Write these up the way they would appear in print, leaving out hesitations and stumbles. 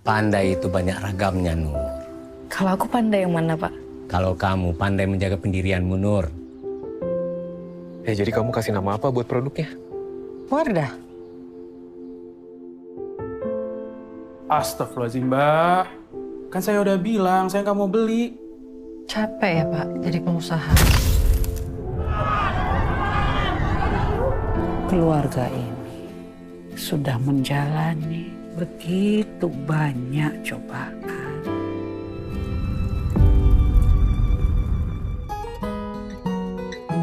Pandai itu banyak ragamnya, Nur. Kalau aku pandai yang mana, Pak? Kalau kamu pandai menjaga pendirianmu, Nur. Jadi kamu kasih nama apa buat produknya? Wardah. Astagfirullahaladzim, Mbak. Kan saya udah bilang, saya nggak mau beli. Capek ya, Pak, jadi pengusaha. Keluarga ini sudah menjalani begitu banyak cobaan.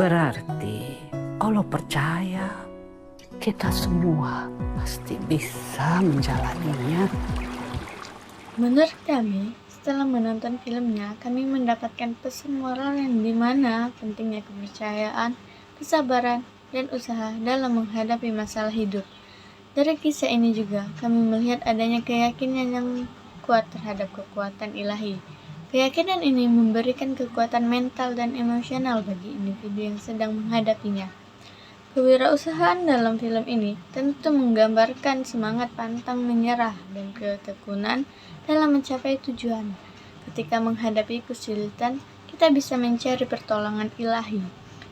Berarti Allah percaya kita semua pasti bisa menjalaninya. Menurut kami, setelah menonton filmnya, kami mendapatkan pesan moral yang dimana pentingnya kepercayaan, kesabaran, dan usaha dalam menghadapi masalah hidup. Dari kisah ini juga, kami melihat adanya keyakinan yang kuat terhadap kekuatan ilahi. Keyakinan ini memberikan kekuatan mental dan emosional bagi individu yang sedang menghadapinya. Kewirausahaan dalam film ini tentu menggambarkan semangat pantang menyerah dan ketekunan dalam mencapai tujuan. Ketika menghadapi kesulitan, kita bisa mencari pertolongan ilahi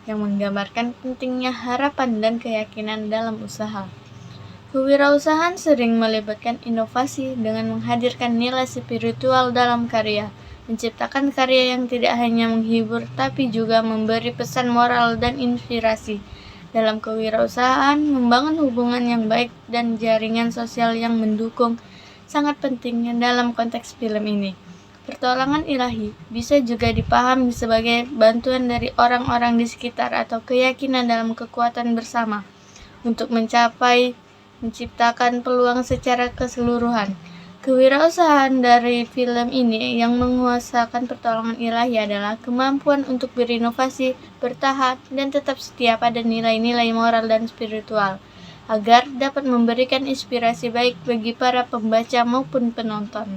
yang menggambarkan pentingnya harapan dan keyakinan dalam usaha. Kewirausahaan sering melibatkan inovasi dengan menghadirkan nilai spiritual dalam karya, menciptakan karya yang tidak hanya menghibur tapi juga memberi pesan moral dan inspirasi. Dalam kewirausahaan, membangun hubungan yang baik dan jaringan sosial yang mendukung sangat pentingnya dalam konteks film ini. Pertolongan ilahi bisa juga dipahami sebagai bantuan dari orang-orang di sekitar atau keyakinan dalam kekuatan bersama untuk menciptakan peluang secara keseluruhan. Kewirausahaan dari film ini yang menguasakan pertolongan ilahi adalah kemampuan untuk berinovasi, bertahan, dan tetap setia pada nilai-nilai moral dan spiritual, agar dapat memberikan inspirasi baik bagi para pembaca maupun penonton.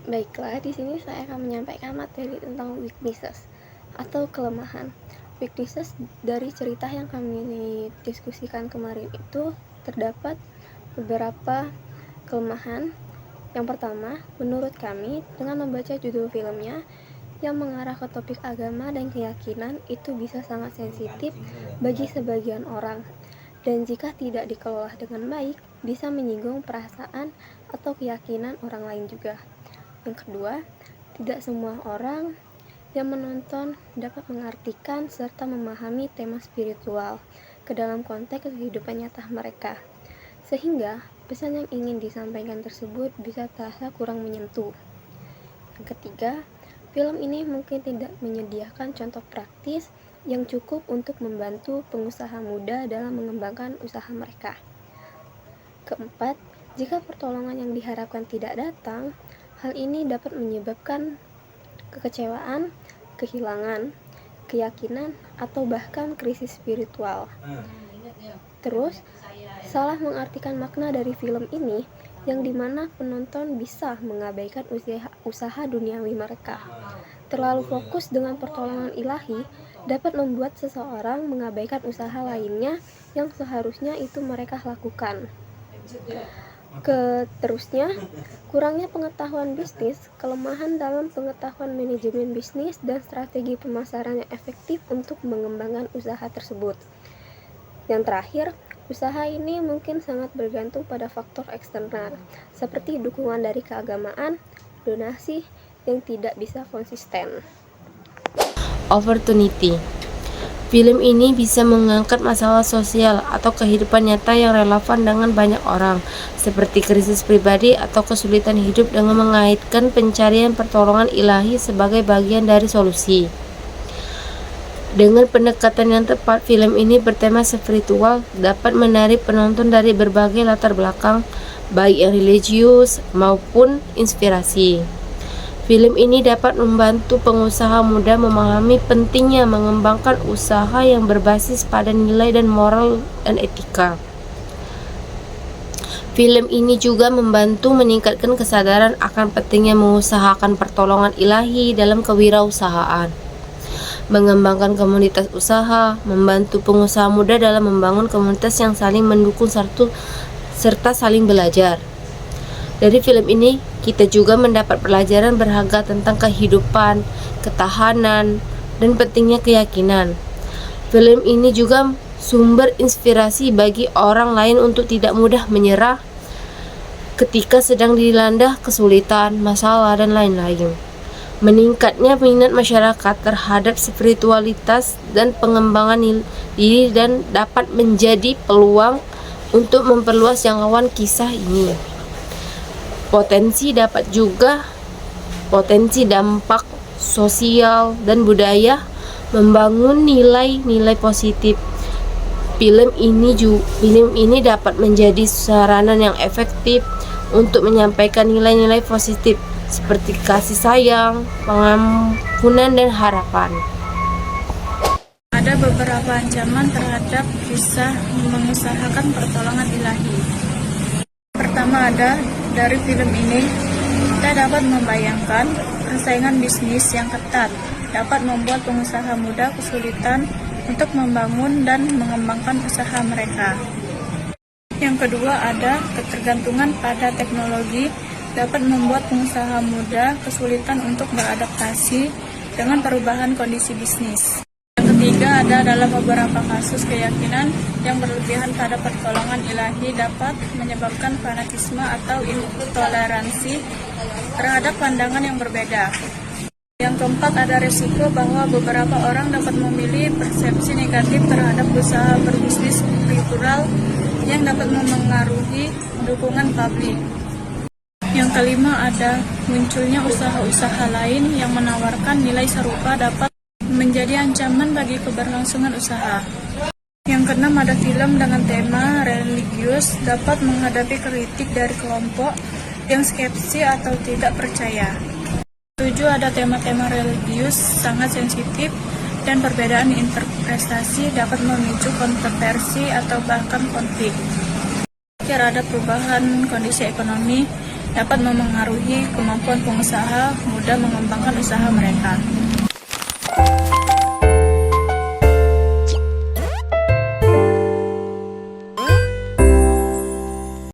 Baiklah, di sini saya akan menyampaikan materi tentang weaknesses atau kelemahan. Weaknesses dari cerita yang kami diskusikan kemarin itu terdapat beberapa kelemahan. Yang pertama, menurut kami, dengan membaca judul filmnya yang mengarah ke topik agama dan keyakinan itu bisa sangat sensitif bagi sebagian orang, dan jika tidak dikelola dengan baik, bisa menyinggung perasaan atau keyakinan orang lain juga. Yang kedua, tidak semua orang yang menonton dapat mengartikan serta memahami tema spiritual ke dalam konteks kehidupan nyata mereka, sehingga pesan yang ingin disampaikan tersebut bisa terasa kurang menyentuh. Yang ketiga, film ini mungkin tidak menyediakan contoh praktis yang cukup untuk membantu pengusaha muda dalam mengembangkan usaha mereka. Keempat, jika pertolongan yang diharapkan tidak datang, hal ini dapat menyebabkan kekecewaan, kehilangan, keyakinan, atau bahkan krisis spiritual. Terus, salah mengartikan makna dari film ini yang dimana penonton bisa mengabaikan usaha duniawi mereka. Terlalu fokus dengan pertolongan ilahi dapat membuat seseorang mengabaikan usaha lainnya yang seharusnya itu mereka lakukan. Terusnya, kurangnya pengetahuan bisnis, kelemahan dalam pengetahuan manajemen bisnis dan strategi pemasaran yang efektif untuk mengembangkan usaha tersebut. Yang terakhir, usaha ini mungkin sangat bergantung pada faktor eksternal, seperti dukungan dari keagamaan, donasi yang tidak bisa konsisten. Opportunity. Film ini bisa mengangkat masalah sosial atau kehidupan nyata yang relevan dengan banyak orang, seperti krisis pribadi atau kesulitan hidup dengan mengaitkan pencarian pertolongan ilahi sebagai bagian dari solusi. Dengan pendekatan yang tepat, film ini bertema spiritual dapat menarik penonton dari berbagai latar belakang, baik yang religius maupun inspirasi. Film ini dapat membantu pengusaha muda memahami pentingnya mengembangkan usaha yang berbasis pada nilai dan moral dan etika. Film ini juga membantu meningkatkan kesadaran akan pentingnya mengusahakan pertolongan ilahi dalam kewirausahaan, mengembangkan komunitas usaha, membantu pengusaha muda dalam membangun komunitas yang saling mendukung serta saling belajar. Dari film ini, kita juga mendapat pelajaran berharga tentang kehidupan, ketahanan, dan pentingnya keyakinan. Film ini juga sumber inspirasi bagi orang lain untuk tidak mudah menyerah ketika sedang dilanda kesulitan, masalah, dan lain-lain. Meningkatnya minat masyarakat terhadap spiritualitas dan pengembangan diri dan dapat menjadi peluang untuk memperluas jangkauan kisah ini. Potensi dampak sosial dan budaya membangun nilai-nilai positif. Film ini dapat menjadi sarana yang efektif untuk menyampaikan nilai-nilai positif seperti kasih sayang, pengampunan, dan harapan. Ada beberapa ancaman terhadap kisah mengusahakan pertolongan ilahi. Pertama ada dari film ini, kita dapat membayangkan persaingan bisnis yang ketat dapat membuat pengusaha muda kesulitan untuk membangun dan mengembangkan usaha mereka. Yang kedua ada ketergantungan pada teknologi dapat membuat pengusaha muda kesulitan untuk beradaptasi dengan perubahan kondisi bisnis. Yang ketiga ada dalam beberapa kasus keyakinan yang berlebihan pada pertolongan ilahi dapat menyebabkan fanatisme atau intoleransi terhadap pandangan yang berbeda. Yang keempat ada risiko bahwa beberapa orang dapat memilih persepsi negatif terhadap usaha berbisnis spiritual yang dapat memengaruhi dukungan publik. Yang kelima ada munculnya usaha-usaha lain yang menawarkan nilai serupa dapat menjadi ancaman bagi keberlangsungan usaha. Yang keenam ada film dengan tema religius dapat menghadapi kritik dari kelompok yang skepsi atau tidak percaya. 7 ada tema-tema religius sangat sensitif dan perbedaan interpretasi dapat memicu kontroversi atau bahkan konflik. Akhir ada perubahan kondisi ekonomi dapat memengaruhi kemampuan pengusaha muda mengembangkan usaha mereka.